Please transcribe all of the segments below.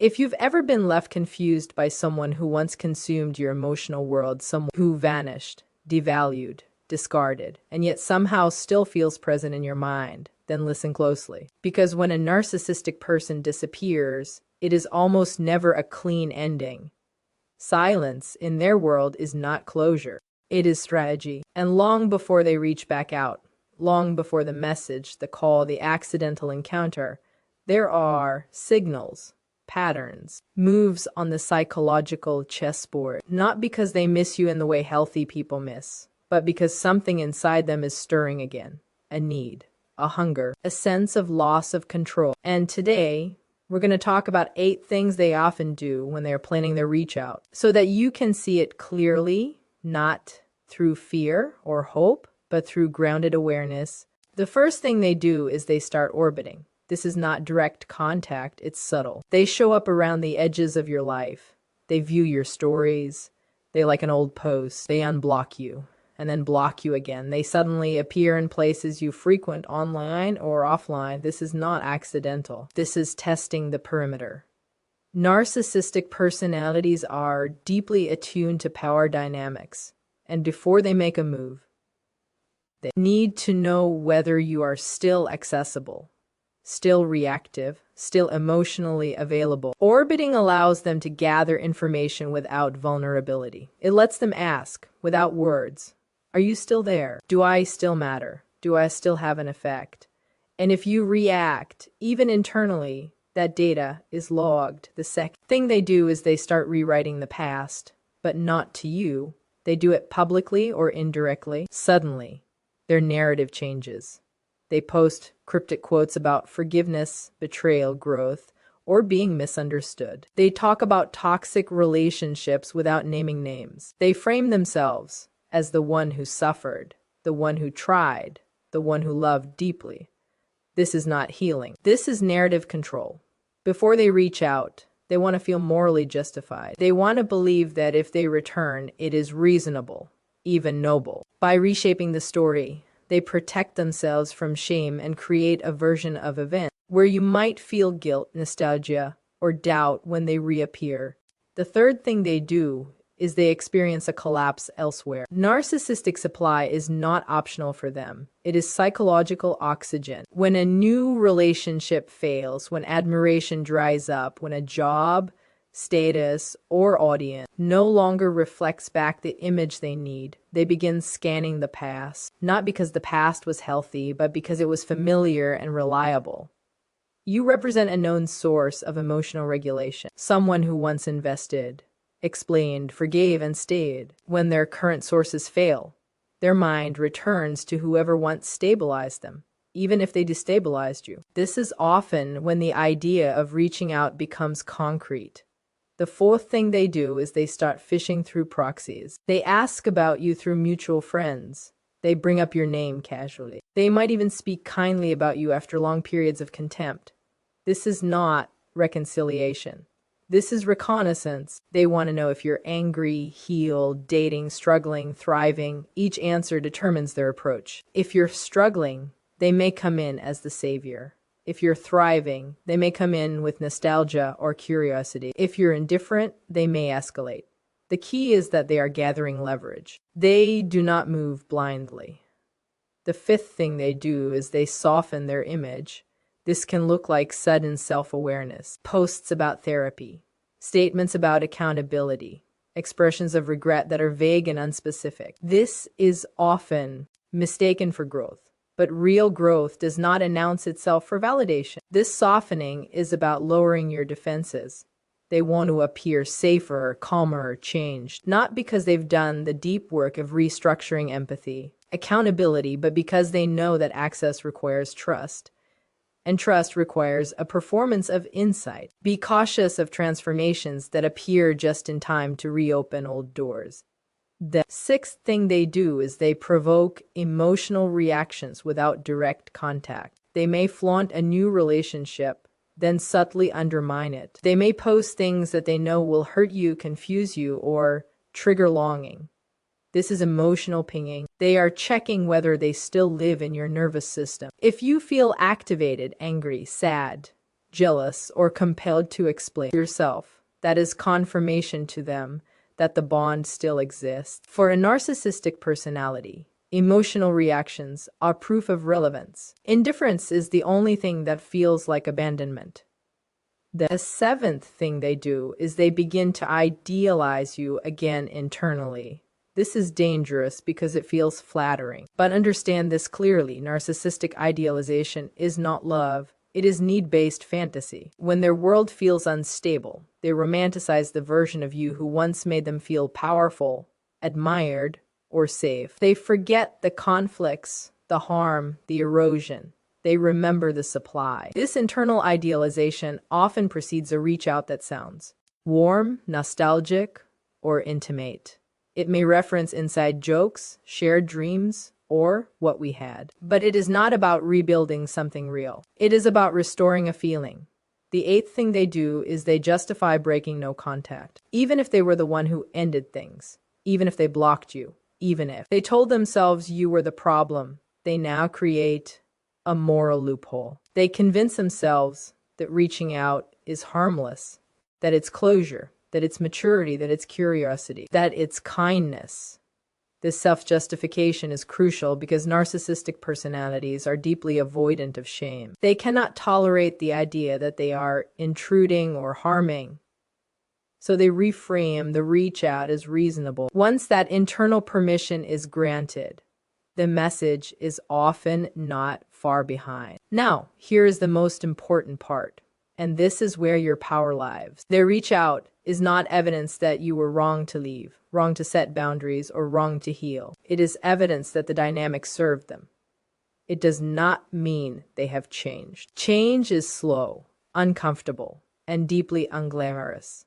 If you've ever been left confused by someone who once consumed your emotional world, someone who vanished, devalued, discarded, and yet somehow still feels present in your mind, then listen closely. Because when a narcissistic person disappears, it is almost never a clean ending. Silence, in their world, is not closure. It is strategy. And long before they reach back out, long before the message, the call, the accidental encounter, there are signals, patterns, moves on the psychological chessboard. Not because they miss you in the way healthy people miss, but because something inside them is stirring again. A need, a hunger, a sense of loss of control. And today, we're going to talk about 8 things they often do when they're planning their reach out, so that you can see it clearly, not through fear or hope, but through grounded awareness. The first thing they do is they start orbiting. This is not direct contact, it's subtle. They show up around the edges of your life. They view your stories. They like an old post. They unblock you and then block you again. They suddenly appear in places you frequent online or offline. This is not accidental. This is testing the perimeter. Narcissistic personalities are deeply attuned to power dynamics, and before they make a move, they need to know whether you are still accessible, still reactive, still emotionally available. Orbiting allows them to gather information without vulnerability. It lets them ask, without words, are you still there? Do I still matter? Do I still have an effect? And if you react, even internally, that data is logged. The second thing they do is they start rewriting the past, but not to you. They do it publicly or indirectly. Suddenly, their narrative changes. They post cryptic quotes about forgiveness, betrayal, growth, or being misunderstood. They talk about toxic relationships without naming names. They frame themselves as the one who suffered, the one who tried, the one who loved deeply. This is not healing. This is narrative control. Before they reach out, they want to feel morally justified. They want to believe that if they return, it is reasonable, even noble. By reshaping the story, they protect themselves from shame and create a version of events where you might feel guilt, nostalgia, or doubt when they reappear. The third thing they do is they experience a collapse elsewhere. Narcissistic supply is not optional for them. It is psychological oxygen. When a new relationship fails, when admiration dries up, when a job, status, or audience no longer reflects back the image they need, they begin scanning the past, not because the past was healthy, but because it was familiar and reliable. You represent a known source of emotional regulation, someone who once invested, explained, forgave, and stayed. When their current sources fail, their mind returns to whoever once stabilized them, even if they destabilized you. This is often when the idea of reaching out becomes concrete. The fourth thing they do is they start fishing through proxies. They ask about you through mutual friends. They bring up your name casually. They might even speak kindly about you after long periods of contempt. This is not reconciliation. This is reconnaissance. They want to know if you're angry, healed, dating, struggling, thriving. Each answer determines their approach. If you're struggling, they may come in as the savior. If you're thriving, they may come in with nostalgia or curiosity. If you're indifferent, they may escalate. The key is that they are gathering leverage. They do not move blindly. The fifth thing they do is they soften their image. This can look like sudden self-awareness, posts about therapy, statements about accountability, expressions of regret that are vague and unspecific. This is often mistaken for growth, but real growth does not announce itself for validation. This softening is about lowering your defenses. They want to appear safer, calmer, changed, not because they've done the deep work of restructuring empathy, accountability, but because they know that access requires trust. And trust requires a performance of insight. Be cautious of transformations that appear just in time to reopen old doors. The sixth thing they do is they provoke emotional reactions without direct contact. They may flaunt a new relationship, then subtly undermine it. They may post things that they know will hurt you, confuse you, or trigger longing. This is emotional pinging. They are checking whether they still live in your nervous system. If you feel activated, angry, sad, jealous, or compelled to explain yourself. That is confirmation to them that the bond still exists. For a narcissistic personality, emotional reactions are proof of relevance. Indifference is the only thing that feels like abandonment. The seventh thing they do is they begin to idealize you again internally. This is dangerous because it feels flattering. But understand this clearly: narcissistic idealization is not love. It is need-based fantasy. When their world feels unstable, they romanticize the version of you who once made them feel powerful, admired, or safe. They forget the conflicts, the harm, the erosion. They remember the supply. This internal idealization often precedes a reach out that sounds warm, nostalgic, or intimate. It may reference inside jokes, shared dreams, or what we had. But it is not about rebuilding something real. It is about restoring a feeling. The eighth thing they do is they justify breaking no contact. Even if they were the one who ended things, even if they blocked you, even if they told themselves you were the problem, they now create a moral loophole. They convince themselves that reaching out is harmless, that it's closure, that it's maturity, that it's curiosity, that it's kindness. This self-justification is crucial because narcissistic personalities are deeply avoidant of shame. They cannot tolerate the idea that they are intruding or harming, so they reframe the reach out as reasonable. Once that internal permission is granted, the message is often not far behind. Now, here is the most important part, and this is where your power lies. Their reach out is not evidence that you were wrong to leave, wrong to set boundaries, or wrong to heal. It is evidence that the dynamic served them. It does not mean they have changed. Change is slow, uncomfortable, and deeply unglamorous.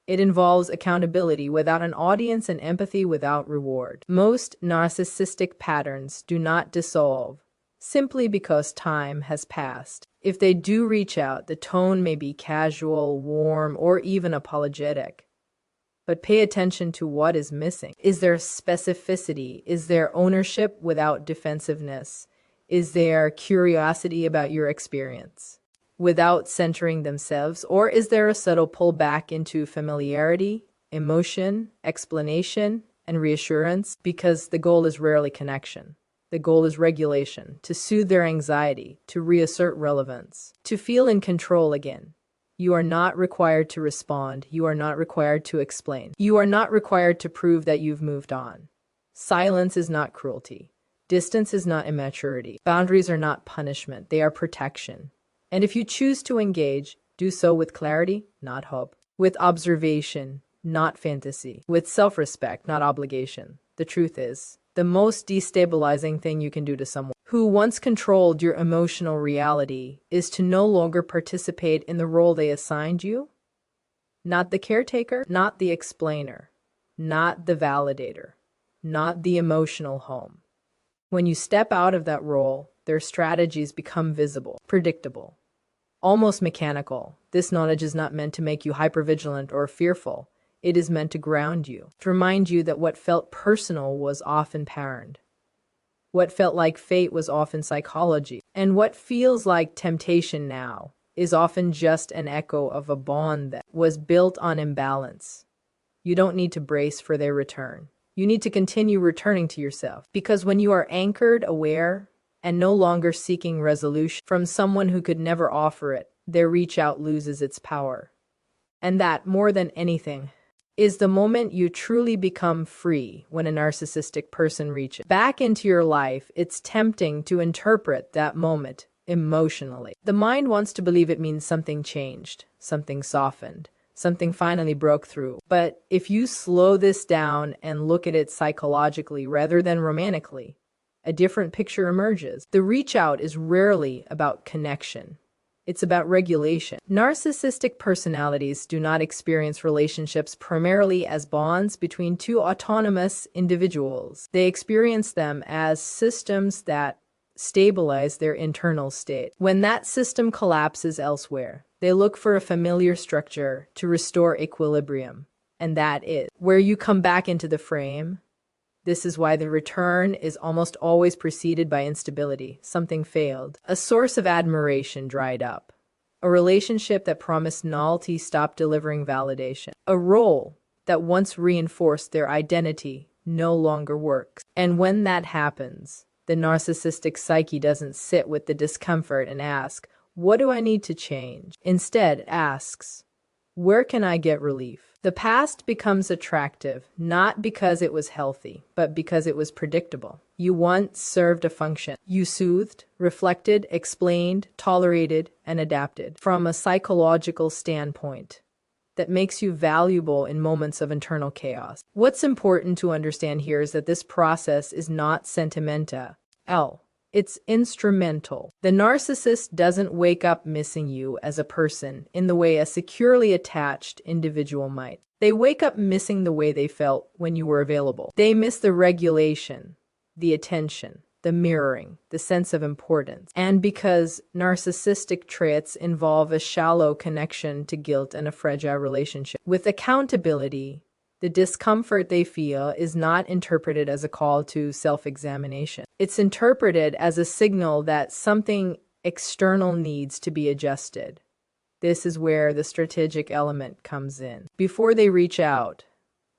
It involves accountability without an audience and empathy without reward. Most narcissistic patterns do not dissolve simply because time has passed. If they do reach out, the tone may be casual, warm, or even apologetic. But pay attention to what is missing. Is there specificity? Is there ownership without defensiveness? Is there curiosity about your experience without centering themselves? Or is there a subtle pull back into familiarity, emotion, explanation, and reassurance? Because the goal is rarely connection. The goal is regulation, to soothe their anxiety, to reassert relevance, to feel in control again. You are not required to respond. You are not required to explain. You are not required to prove that you've moved on. Silence is not cruelty. Distance is not immaturity. Boundaries are not punishment. They are protection. And if you choose to engage, do so with clarity, not hope. With observation, not fantasy. With self-respect, not obligation. The truth is, the most destabilizing thing you can do to someone who once controlled your emotional reality is to no longer participate in the role they assigned you. Not the caretaker, not the explainer, not the validator, not the emotional home. When you step out of that role, their strategies become visible, predictable, almost mechanical. This knowledge is not meant to make you hypervigilant or fearful. It is meant to ground you, to remind you that what felt personal was often patterned. What felt like fate was often psychology. And what feels like temptation now is often just an echo of a bond that was built on imbalance. You don't need to brace for their return. You need to continue returning to yourself. Because when you are anchored, aware, and no longer seeking resolution from someone who could never offer it, their reach out loses its power. And that, more than anything, is the moment you truly become free. When a narcissistic person reaches back into your life, it's tempting to interpret that moment emotionally. The mind wants to believe it means something changed, something softened, something finally broke through. But if you slow this down and look at it psychologically rather than romantically, a different picture emerges. The reach out is rarely about connection. It's about regulation. Narcissistic personalities do not experience relationships primarily as bonds between two autonomous individuals. They experience them as systems that stabilize their internal state. When that system collapses elsewhere, they look for a familiar structure to restore equilibrium. And that is where you come back into the frame. This is why the return is almost always preceded by instability. Something failed. A source of admiration dried up. A relationship that promised novelty stopped delivering validation. A role that once reinforced their identity no longer works. And when that happens, the narcissistic psyche doesn't sit with the discomfort and ask, "What do I need to change?" Instead, it asks, "Where can I get relief?" The past becomes attractive, not because it was healthy, but because it was predictable. You once served a function. You soothed, reflected, explained, tolerated, and adapted. From a psychological standpoint, that makes you valuable in moments of internal chaos. What's important to understand here is that this process is not sentimental. It's instrumental. The narcissist doesn't wake up missing you as a person in the way a securely attached individual might. They wake up missing the way they felt when you were available. They miss the regulation, the attention, the mirroring, the sense of importance. And because narcissistic traits involve a shallow connection to guilt and a fragile relationship with accountability, the discomfort they feel is not interpreted as a call to self-examination. It's interpreted as a signal that something external needs to be adjusted. This is where the strategic element comes in. Before they reach out,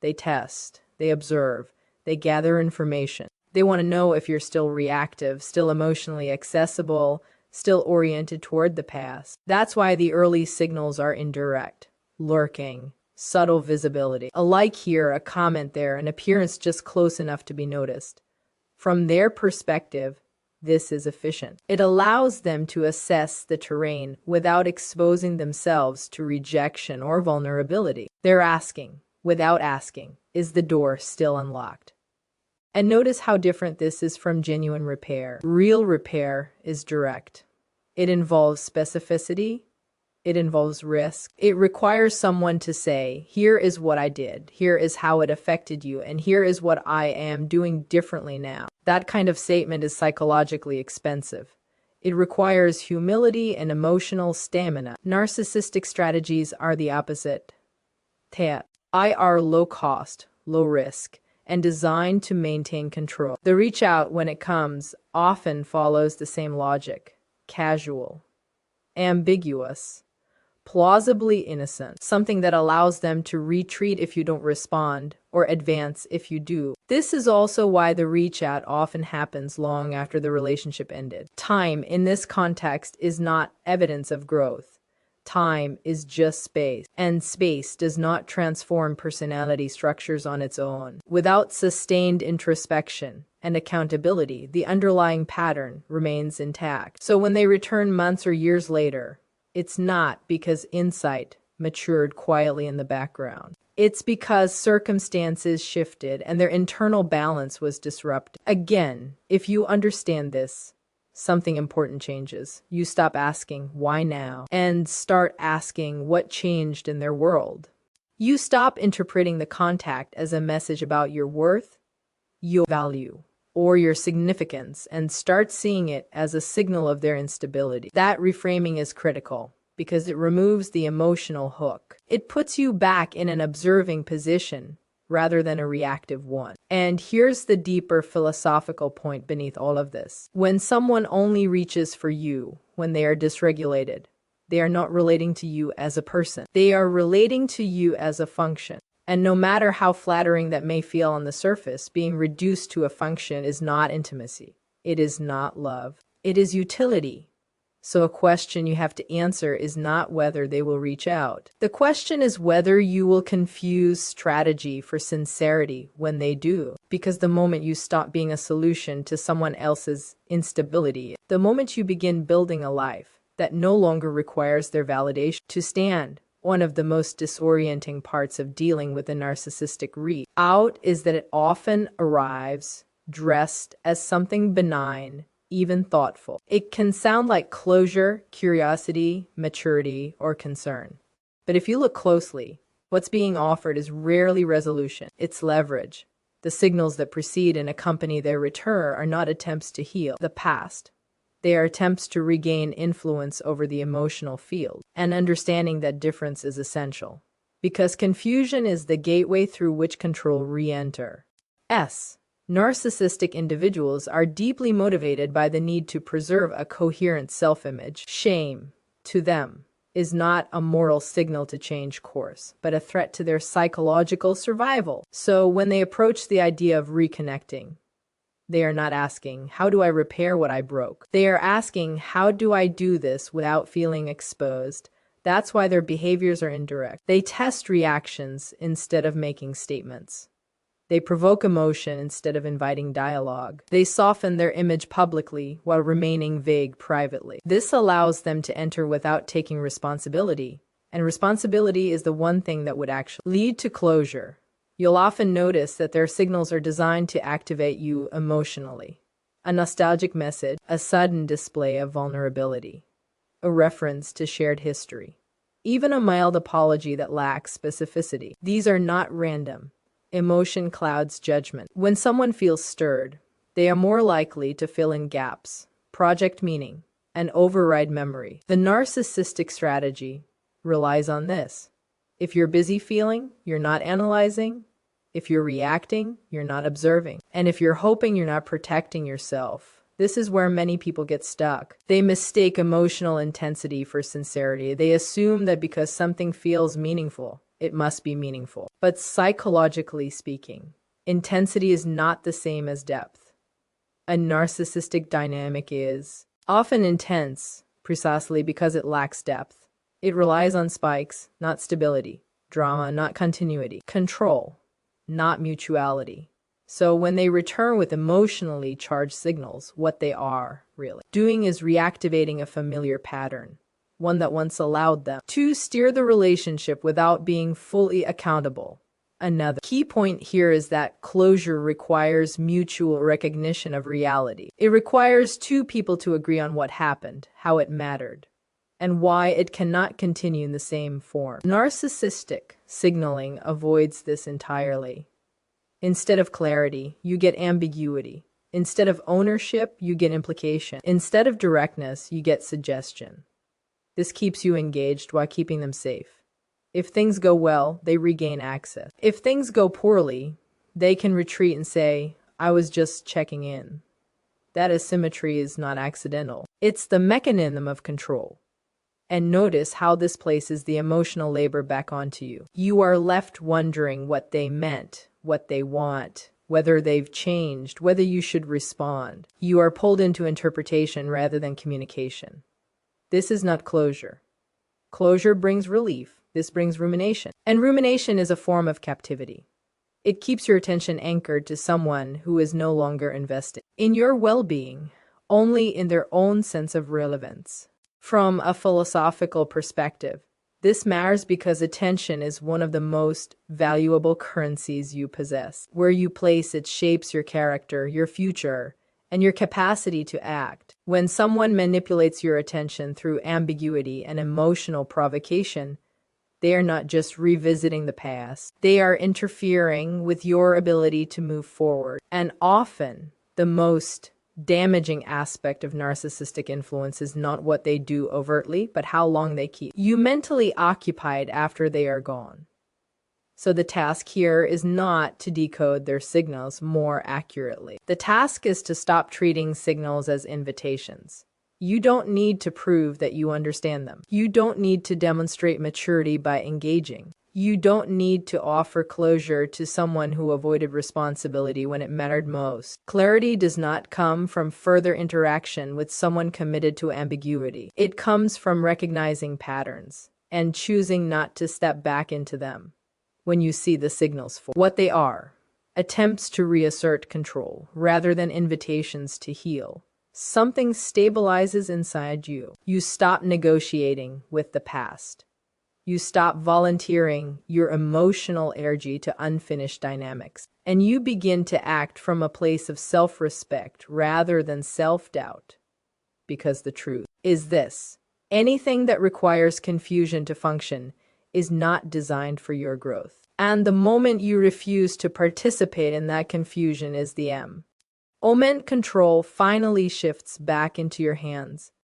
they test, they observe, they gather information. They want to know if you're still reactive, still emotionally accessible, still oriented toward the past. That's why the early signals are indirect, lurking, subtle visibility. A like here, a comment there, an appearance just close enough to be noticed. From their perspective, this is efficient. It allows them to assess the terrain without exposing themselves to rejection or vulnerability. They're asking, without asking, is the door still unlocked? And notice how different this is from genuine repair. Real repair is direct. It involves specificity. It involves risk. It requires someone to say, here is what I did, here is how it affected you, and here is what I am doing differently now. That kind of statement is psychologically expensive. It requires humility and emotional stamina. Narcissistic strategies are the opposite. They are low cost, low risk, and designed to maintain control. The reach out, when it comes, often follows the same logic. Casual, ambiguous, plausibly innocent, something that allows them to retreat if you don't respond or advance if you do. This is also why the reach out often happens long after the relationship ended. Time in this context is not evidence of growth. Time is just space, and space does not transform personality structures on its own. Without sustained introspection and accountability, the underlying pattern remains intact. So when they return months or years later, it's not because insight matured quietly in the background. It's because circumstances shifted and their internal balance was disrupted. Again, if you understand this, something important changes. You stop asking, why now? And start asking what changed in their world. You stop interpreting the contact as a message about your worth, your value, or your significance, and start seeing it as a signal of their instability. That reframing is critical because it removes the emotional hook. It puts you back in an observing position rather than a reactive one. And here's the deeper philosophical point beneath all of this. When someone only reaches for you when they are dysregulated, they are not relating to you as a person. They are relating to you as a function. And no matter how flattering that may feel on the surface, being reduced to a function is not intimacy. It is not love. It is utility. So a question you have to answer is not whether they will reach out. The question is whether you will confuse strategy for sincerity when they do. Because the moment you stop being a solution to someone else's instability, the moment you begin building a life that no longer requires their validation to stand. One of the most disorienting parts of dealing with a narcissistic reach out is that it often arrives dressed as something benign, even thoughtful. It can sound like closure, curiosity, maturity, or concern. But if you look closely, what's being offered is rarely resolution. It's leverage. The signals that precede and accompany their return are not attempts to heal the past. They are attempts to regain influence over the emotional field, and understanding that difference is essential. Because confusion is the gateway through which control re-enter. Narcissistic individuals are deeply motivated by the need to preserve a coherent self-image. Shame, to them, is not a moral signal to change course, but a threat to their psychological survival. So when they approach the idea of reconnecting, they are not asking, how do I repair what I broke? They are asking, how do I do this without feeling exposed? That's why their behaviors are indirect. They test reactions instead of making statements. They provoke emotion instead of inviting dialogue. They soften their image publicly while remaining vague privately. This allows them to enter without taking responsibility. And responsibility is the one thing that would actually lead to closure. You'll often notice that their signals are designed to activate you emotionally. A nostalgic message, a sudden display of vulnerability, a reference to shared history, even a mild apology that lacks specificity. These are not random. Emotion clouds judgment. When someone feels stirred, they are more likely to fill in gaps, project meaning, and override memory. The narcissistic strategy relies on this. If you're busy feeling, you're not analyzing. If you're reacting, you're not observing. And if you're hoping, you're not protecting yourself. This is where many people get stuck. They mistake emotional intensity for sincerity. They assume that because something feels meaningful, it must be meaningful. But psychologically speaking, intensity is not the same as depth. A narcissistic dynamic is often intense precisely because it lacks depth. It relies on spikes, not stability, drama, not continuity, control, not mutuality. So when they return with emotionally charged signals, what they are really doing is reactivating a familiar pattern, one that once allowed them to steer the relationship without being fully accountable. Another key point here is that closure requires mutual recognition of reality. It requires two people to agree on what happened, how it mattered, and why it cannot continue in the same form. Narcissistic signaling avoids this entirely. Instead of clarity, you get ambiguity. Instead of ownership, you get implication. Instead of directness, you get suggestion. This keeps you engaged while keeping them safe. If things go well, they regain access. If things go poorly, they can retreat and say, I was just checking in. That asymmetry is not accidental. It's the mechanism of control. And notice how this places the emotional labor back onto you. You are left wondering what they meant, what they want, whether they've changed, whether you should respond. You are pulled into interpretation rather than communication. This is not closure. Closure brings relief. This brings rumination. And rumination is a form of captivity. It keeps your attention anchored to someone who is no longer invested in your well-being, only in their own sense of relevance. From a philosophical perspective, this matters because attention is one of the most valuable currencies you possess. Where you place it shapes your character, your future, and your capacity to act. When someone manipulates your attention through ambiguity and emotional provocation, they are not just revisiting the past. They are interfering with your ability to move forward. And often, the most damaging aspect of narcissistic influence is not what they do overtly, but how long they keep you mentally occupied after they are gone. So the task here is not to decode their signals more accurately. The task is to stop treating signals as invitations. You don't need to prove that you understand them. You don't need to demonstrate maturity by engaging. You don't need to offer closure to someone who avoided responsibility when it mattered most. Clarity does not come from further interaction with someone committed to ambiguity. It comes from recognizing patterns and choosing not to step back into them when you see the signals for what they are, attempts to reassert control rather than invitations to heal. Something stabilizes inside you. You stop negotiating with the past. You stop volunteering your emotional energy to unfinished dynamics, and you begin to act from a place of self-respect rather than self-doubt. Because the truth is this: anything that requires confusion to function is not designed for your growth. And the moment you refuse to participate in that confusion is the moment control finally shifts back into your hands.